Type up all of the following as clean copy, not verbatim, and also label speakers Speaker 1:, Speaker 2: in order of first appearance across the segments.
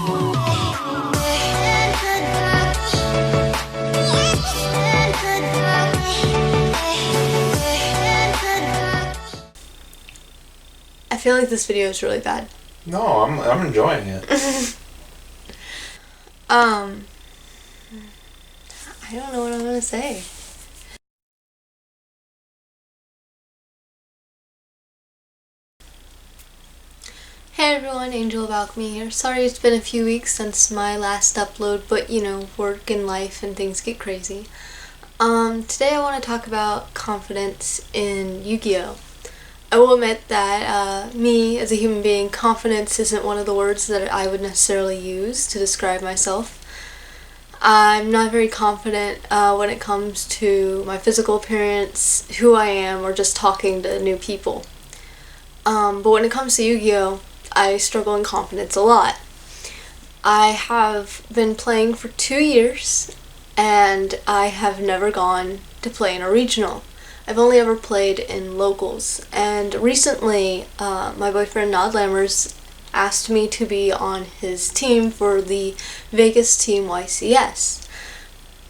Speaker 1: I feel like this video is really bad.
Speaker 2: No, I'm enjoying it.
Speaker 1: I don't know what I'm gonna say. Hey everyone, Angel of Alchemy here. Sorry it's been a few weeks since my last upload, but you know, work and life and things get crazy. Today I want to talk about confidence in Yugioh. I will admit that me, as a human being, confidence isn't one of the words that I would necessarily use to describe myself. I'm not very confident when it comes to my physical appearance, who I am, or just talking to new people. But when it comes to Yugioh, I struggle in confidence a lot. I have been playing for 2 years, and I have never gone to play in a regional. I've only ever played in locals, and recently my boyfriend Nod Lammers asked me to be on his team for the Vegas team YCS.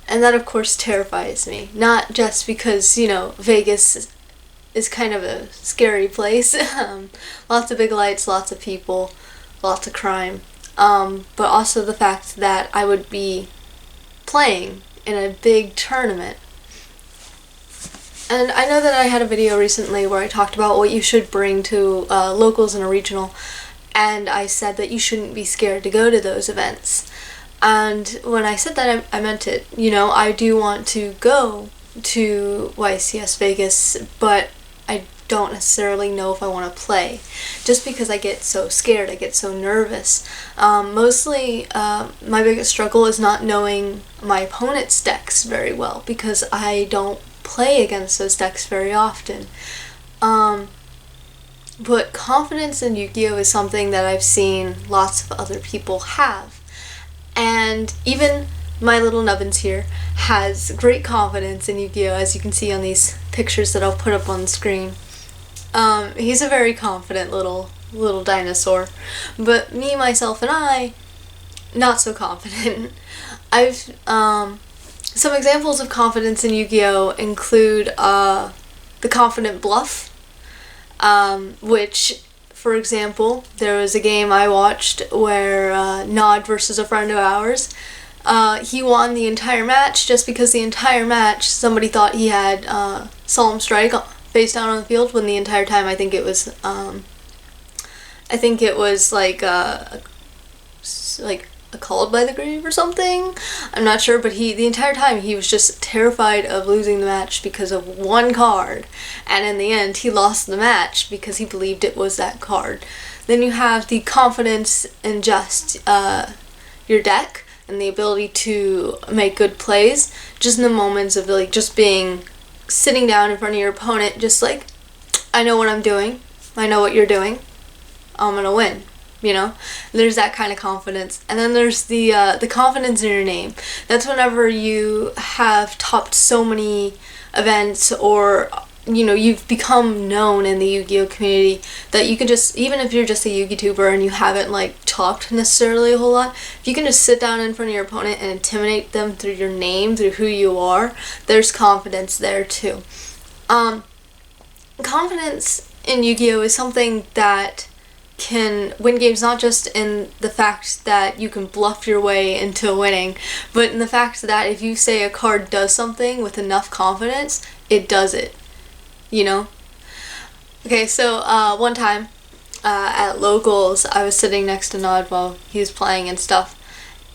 Speaker 1: And that of course terrifies me, not just because, you know, Vegas is kind of a scary place. Lots of big lights, lots of people, lots of crime, but also the fact that I would be playing in a big tournament. And I know that I had a video recently where I talked about what you should bring to locals and a regional, and I said that you shouldn't be scared to go to those events. And when I said that, I meant it. You know, I do want to go to YCS Vegas, but I don't necessarily know if I want to play, just because I get so scared, I get so nervous. Mostly, my biggest struggle is not knowing my opponent's decks very well, because I don't play against those decks very often. But confidence in Yugioh is something that I've seen lots of other people have. And even my little nubbins here has great confidence in Yugioh, as you can see on these pictures that I'll put up on the screen. He's a very confident little dinosaur. But me, myself, and I, not so confident. Some examples of confidence in Yugioh include the confident bluff, which, for example, there was a game I watched where Nod versus a friend of ours, he won the entire match just because the entire match somebody thought he had Solemn Strike face down on the field, when the entire time I think it was like a Called by the Grave or something. I'm not sure, but the entire time he was just terrified of losing the match because of one card, and in the end he lost the match because he believed it was that card. Then you have the confidence in just your deck and the ability to make good plays, just in the moments of like just sitting down in front of your opponent, just like, I know what I'm doing, I know what you're doing, I'm gonna win. You know, there's that kind of confidence. And then there's the confidence in your name. That's whenever you have topped so many events, or you know, you've become known in the Yu-Gi-Oh community, that you can just, even if you're just a Yu-Gi-Tuber and you haven't like talked necessarily a whole lot, if you can just sit down in front of your opponent and intimidate them through your name, through who you are, there's confidence there too. Confidence in Yu-Gi-Oh is something that can win games, not just in the fact that you can bluff your way into winning, but in the fact that if you say a card does something with enough confidence, it does it, you know? Okay, so one time at locals, I was sitting next to Nod while he was playing and stuff,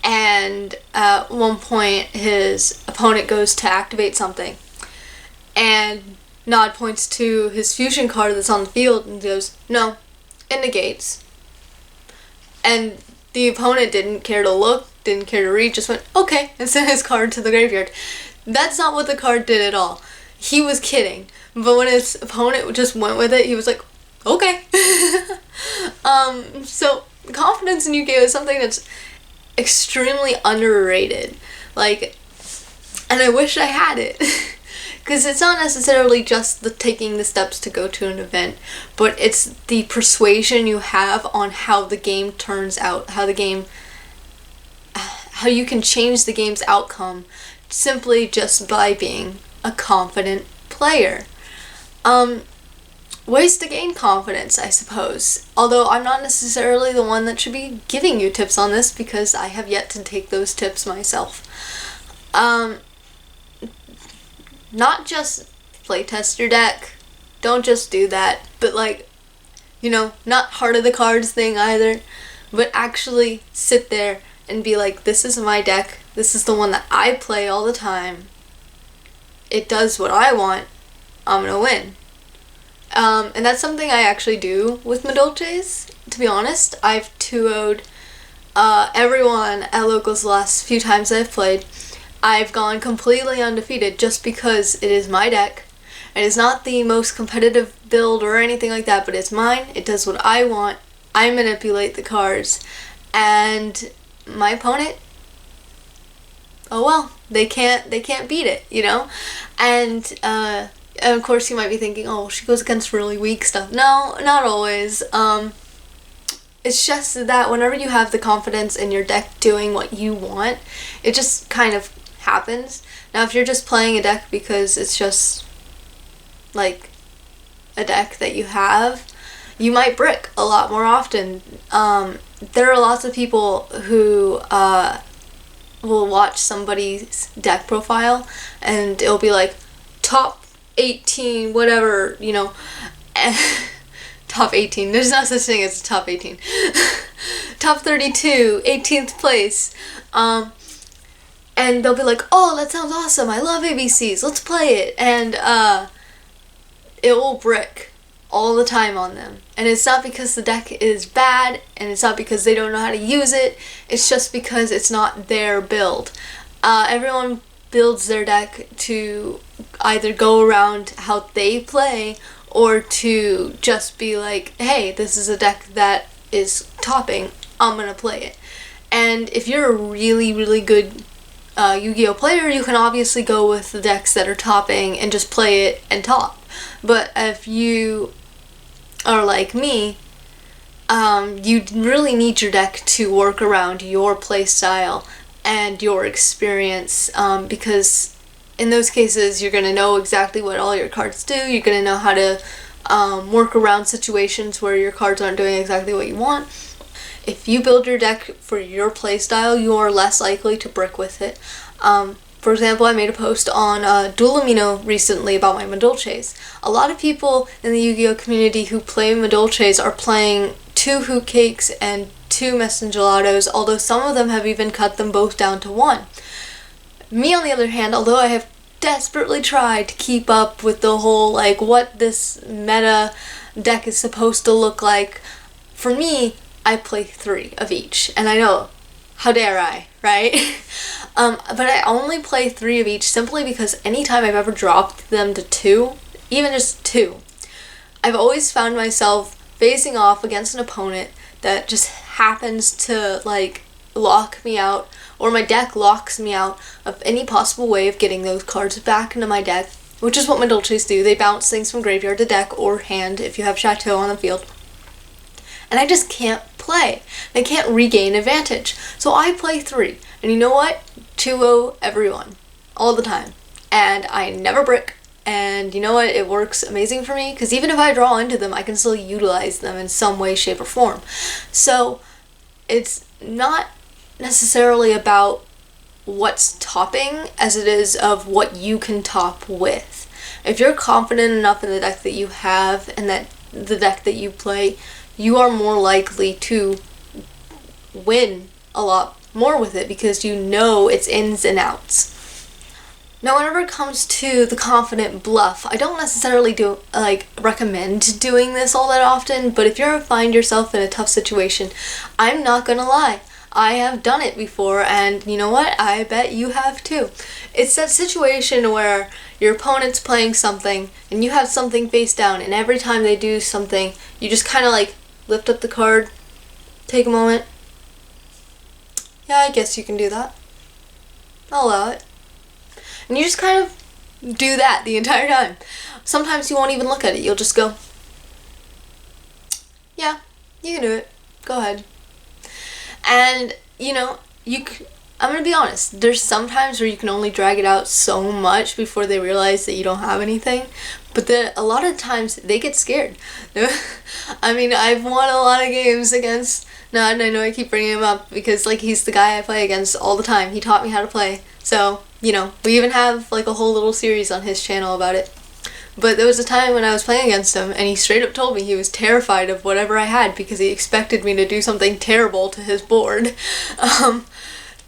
Speaker 1: and at one point his opponent goes to activate something, and Nod points to his fusion card that's on the field and goes, "No, it negates." And the opponent didn't care to look, didn't care to read, just went, okay, and sent his card to the graveyard. That's not what the card did at all. He was kidding. But when his opponent just went with it, he was like, okay. So confidence in Yugioh is something that's extremely underrated. Like, and I wish I had it. Because it's not necessarily just taking the steps to go to an event, but it's the persuasion you have on how the game turns out, how the game how you can change the game's outcome simply just by being a confident player. Ways to gain confidence, I suppose. Although I'm not necessarily the one that should be giving you tips on this because I have yet to take those tips myself. Not just playtest your deck. Don't just do that. But not heart of the cards thing either. But actually sit there and be like, this is my deck. This is the one that I play all the time. It does what I want. I'm gonna win. And that's something I actually do with Madolches. To be honest, I've 2-0'd everyone at locals the last few times I've played. I've gone completely undefeated just because it is my deck. It is not the most competitive build or anything like that, but it's mine. It does what I want. I manipulate the cards. And my opponent, oh well, they can't beat it, And of course you might be thinking, oh, she goes against really weak stuff. No, not always. It's just that whenever you have the confidence in your deck doing what you want, it just kind of happens. Now, if you're just playing a deck because it's just like a deck that you have, you might brick a lot more often. There are lots of people who will watch somebody's deck profile and it'll be like top 18 whatever, top 18, there's no such thing as a top 18. Top 32, 18th place, and they'll be like, oh, that sounds awesome, I love ABCs, let's play it, and it will brick all the time on them. And it's not because the deck is bad, and it's not because they don't know how to use it, it's just because it's not their build. Everyone builds their deck to either go around how they play or to just be like, hey, this is a deck that is topping, I'm gonna play it. And if you're a really, really good Yu-Gi-Oh player, you can obviously go with the decks that are topping and just play it and top. But if you are like me, you really need your deck to work around your play style and your experience, because in those cases you're going to know exactly what all your cards do, you're going to know how to work around situations where your cards aren't doing exactly what you want. If you build your deck for your play style, you are less likely to brick with it. For example, I made a post on Dual Amino recently about my Madolches. A lot of people in the Yu-Gi-Oh community who play Madolches are playing 2 Hoot Cakes and 2 Messengelados, although some of them have even cut them both down to 1. Me, on the other hand, although I have desperately tried to keep up with the whole, what this meta deck is supposed to look like, for me, I play 3 of each. And I know, how dare I, right? But I only play 3 of each simply because anytime I've ever dropped them to 2, even just 2, I've always found myself facing off against an opponent that just happens to, lock me out, or my deck locks me out of any possible way of getting those cards back into my deck, which is what Madolches do. They bounce things from graveyard to deck or hand if you have Chateau on the field. And I just can't play. They can't regain advantage. So I play 3. And you know what? 2-0 everyone. All the time. And I never brick. And you know what? It works amazing for me, because even if I draw into them, I can still utilize them in some way, shape, or form. So it's not necessarily about what's topping as it is of what you can top with. If you're confident enough in the deck that you have and that the deck that you play, you are more likely to win a lot more with it because you know its ins and outs. Now, whenever it comes to the confident bluff, I don't necessarily recommend doing this all that often, but if you ever find yourself in a tough situation, I'm not gonna lie, I have done it before, and you know what? I bet you have too. It's that situation where your opponent's playing something, and you have something face down, and every time they do something, you just kind of lift up the card, take a moment. Yeah, I guess you can do that. I'll allow it. And you just kind of do that the entire time. Sometimes you won't even look at it. You'll just go, yeah, you can do it. Go ahead. And, I'm gonna be honest, there's some times where you can only drag it out so much before they realize that you don't have anything, but then a lot of times they get scared. I mean, I've won a lot of games against Nod, and I know I keep bringing him up because, like, he's the guy I play against all the time. He taught me how to play, so, you know, we even have, like, a whole little series on his channel about it. But there was a time when I was playing against him, and he straight up told me he was terrified of whatever I had because he expected me to do something terrible to his board.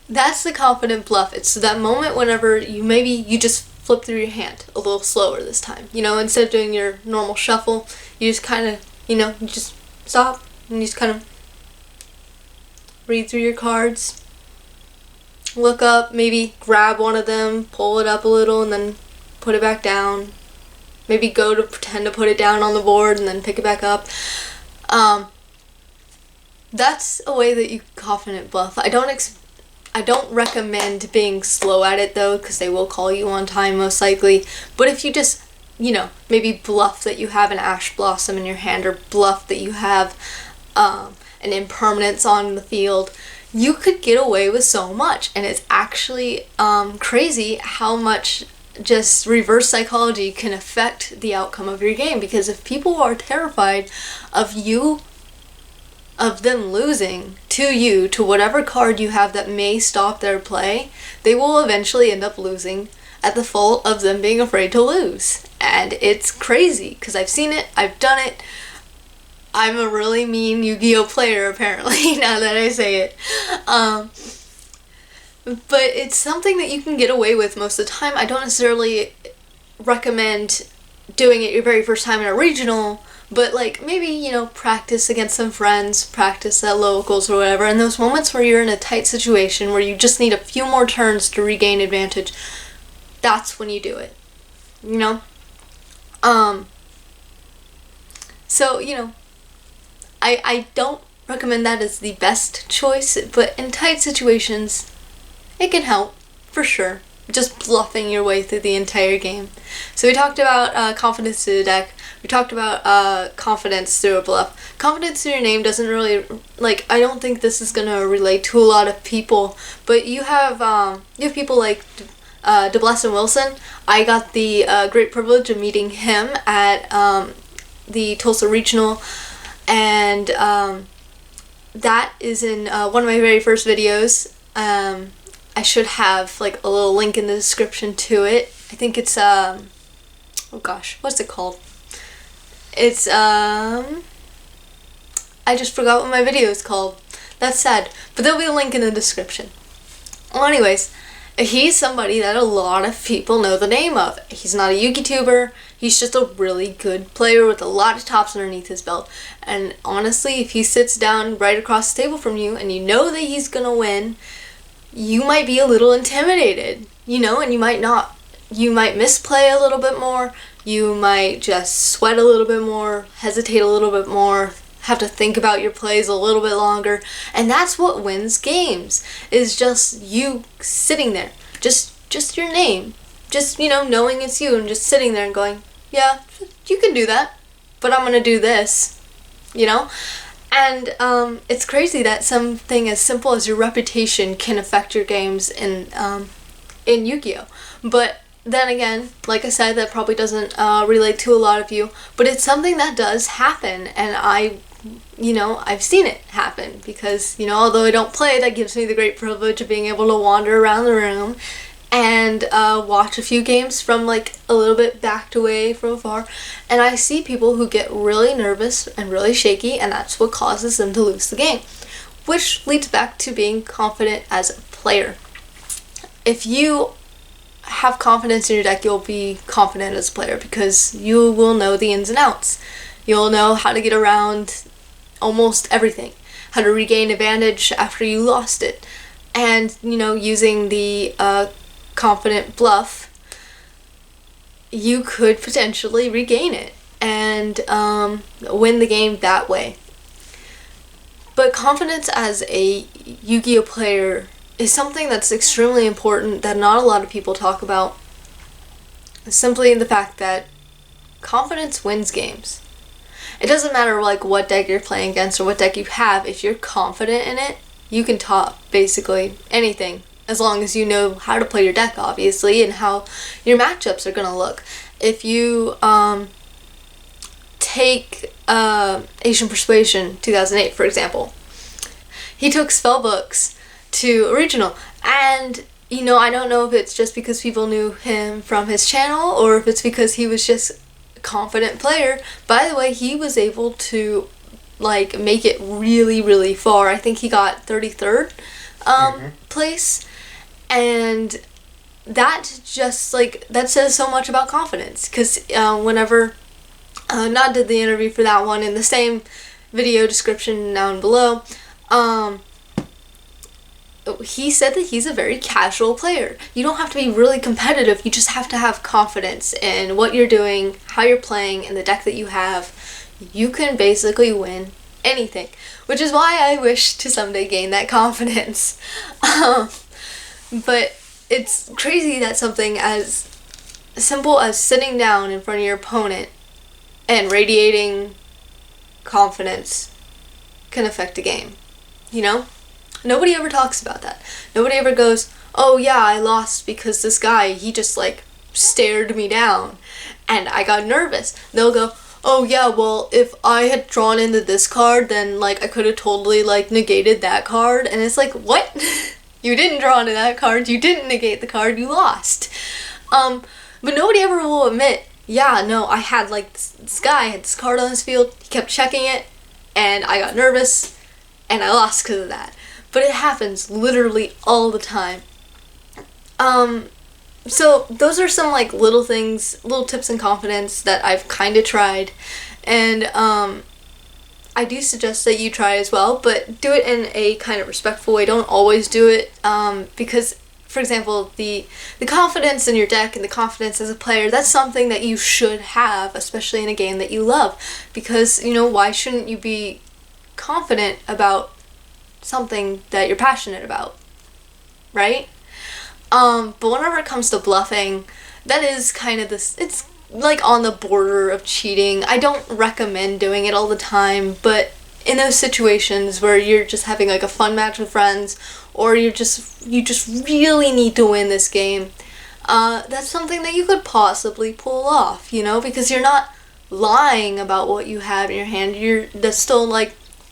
Speaker 1: That's the confident bluff. It's that moment whenever you just flip through your hand a little slower this time. You know, instead of doing your normal shuffle, you just kind of, you just stop and you just kind of read through your cards, look up, maybe grab one of them, pull it up a little, and then put it back down. Maybe go to pretend to put it down on the board and then pick it back up. That's a way that you confident bluff. I don't recommend being slow at it though, because they will call you on time most likely. But if you just, maybe bluff that you have an ash blossom in your hand, or bluff that you have an impermanence on the field, you could get away with so much. And it's actually crazy how much just reverse psychology can affect the outcome of your game. Because if people are terrified of them losing to whatever card you have that may stop their play, they will eventually end up losing at the fault of them being afraid to lose. And it's crazy because I've seen it, I've done it. I'm a really mean Yu-Gi-Oh player apparently, now that I say it. But it's something that you can get away with most of the time. I don't necessarily recommend doing it your very first time in a regional, but like maybe, practice against some friends, practice at locals or whatever, and those moments where you're in a tight situation where you just need a few more turns to regain advantage, that's when you do it, So, I don't recommend that as the best choice, but in tight situations, it can help, for sure. Just bluffing your way through the entire game. So we talked about confidence through the deck. We talked about confidence through a bluff. Confidence through your name doesn't really, I don't think this is going to relate to a lot of people, but you have people like DeBless and Wilson. I got the great privilege of meeting him at the Tulsa Regional, and that is in one of my very first videos. I should have a little link in the description to it. I think it's oh gosh, what's it called? It's I just forgot what my video is called. That's sad, but there'll be a link in the description. Well, anyways, he's somebody that a lot of people know the name of. He's not a YouTuber. He's just a really good player with a lot of tops underneath his belt. And honestly, if he sits down right across the table from you and you know that he's gonna win, you might be a little intimidated, and you might not. You might misplay a little bit more. You might just sweat a little bit more, hesitate a little bit more, have to think about your plays a little bit longer. And that's what wins games, is just you sitting there. Just your name. Just, knowing it's you and just sitting there and going, yeah, you can do that, but I'm going to do this, And it's crazy that something as simple as your reputation can affect your games in Yu-Gi-Oh! But then again, like I said, that probably doesn't relate to a lot of you, but it's something that does happen, and I've seen it happen because, although I don't play, that gives me the great privilege of being able to wander around the room and watch a few games from a little bit backed away from afar, and I see people who get really nervous and really shaky, and that's what causes them to lose the game, which leads back to being confident as a player. If you have confidence in your deck, you'll be confident as a player because you will know the ins and outs. You'll know how to get around almost everything, how to regain advantage after you lost it, and using the confident bluff, you could potentially regain it and win the game that way. But confidence as a Yu-Gi-Oh player is something that's extremely important that not a lot of people talk about. Simply the fact that confidence wins games. It doesn't matter what deck you're playing against or what deck you have. If you're confident in it, you can top basically anything as long as you know how to play your deck, obviously, and how your matchups are going to look. If you take Asian Persuasion 2008, for example, he took spellbooks to original, and I don't know if it's just because people knew him from his channel or if it's because he was just a confident player. By the way, he was able to make it really, really far. I think he got 33rd place, and that just that says so much about confidence, because whenever Nod did the interview for that one, in the same video description down below, he said that he's a very casual player. You don't have to be really competitive, you just have to have confidence in what you're doing, how you're playing, and the deck that you have. You can basically win anything, which is why I wish to someday gain that confidence. But it's crazy that something as simple as sitting down in front of your opponent and radiating confidence can affect a game. Nobody ever talks about that. Nobody ever goes, oh yeah, I lost because this guy, he just stared me down and I got nervous. They'll go, oh yeah, well, if I had drawn into this card, then I could have totally negated that card. And it's what? You didn't draw into that card, you didn't negate the card, you lost. But nobody ever will admit, yeah, no, I had this guy had this card on his field, he kept checking it, and I got nervous, and I lost because of that. But it happens literally all the time. So those are some little things, little tips in confidence that I've kind of tried, and I do suggest that you try as well, but do it in a kind of respectful way. Don't always do it, because, for example, the confidence in your deck and the confidence as a player, that's something that you should have, especially in a game that you love, because, why shouldn't you be confident about something that you're passionate about, right? But whenever it comes to bluffing, that is kind of this, it's on the border of cheating. I don't recommend doing it all the time, but in those situations where you're just having a fun match with friends, or you just really need to win this game, that's something that you could possibly pull off, because you're not lying about what you have in your hand. That's still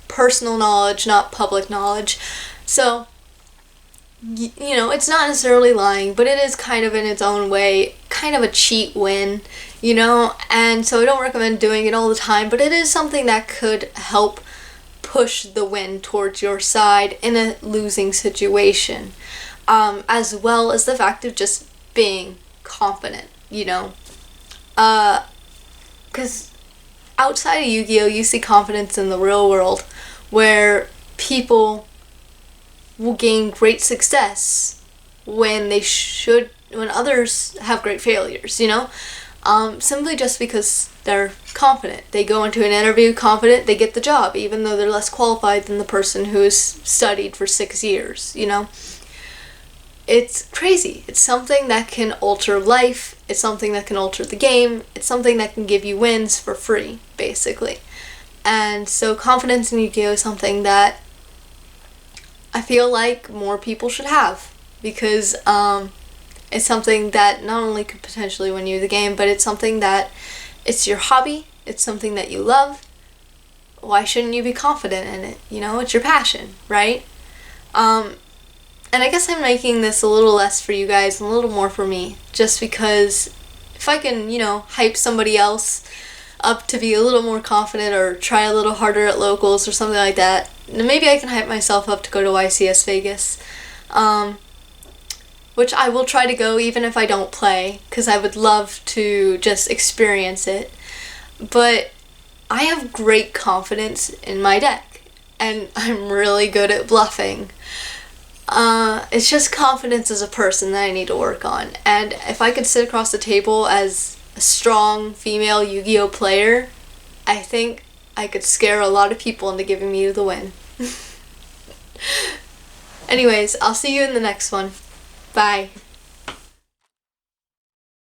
Speaker 1: personal knowledge, not public knowledge. So, it's not necessarily lying, but it is kind of in its own way, kind of a cheat win, and so I don't recommend doing it all the time, but it is something that could help push the win towards your side in a losing situation, as well as the fact of just being confident, because outside of Yu-Gi-Oh, you see confidence in the real world, where people will gain great success when others have great failures, simply just because they're confident. They go into an interview confident, they get the job, even though they're less qualified than the person who has studied for 6 years, It's crazy. It's something that can alter life, it's something that can alter the game, it's something that can give you wins for free, basically. And so confidence in Yu-Gi-Oh is something that I feel like more people should have, because it's something that not only could potentially win you the game, but it's something that it's your hobby, it's something that you love. Why shouldn't you be confident in it? It's your passion, right? And I guess I'm making this a little less for you guys and a little more for me, just because if I can, hype somebody else up to be a little more confident or try a little harder at locals or something like that, maybe I can hype myself up to go to YCS Vegas, which I will try to go even if I don't play, because I would love to just experience it. But I have great confidence in my deck, and I'm really good at bluffing. It's just confidence as a person that I need to work on, and if I could sit across the table as a strong female Yu-Gi-Oh player, I think I could scare a lot of people into giving me the win. Anyways, I'll see you in the next one. Bye.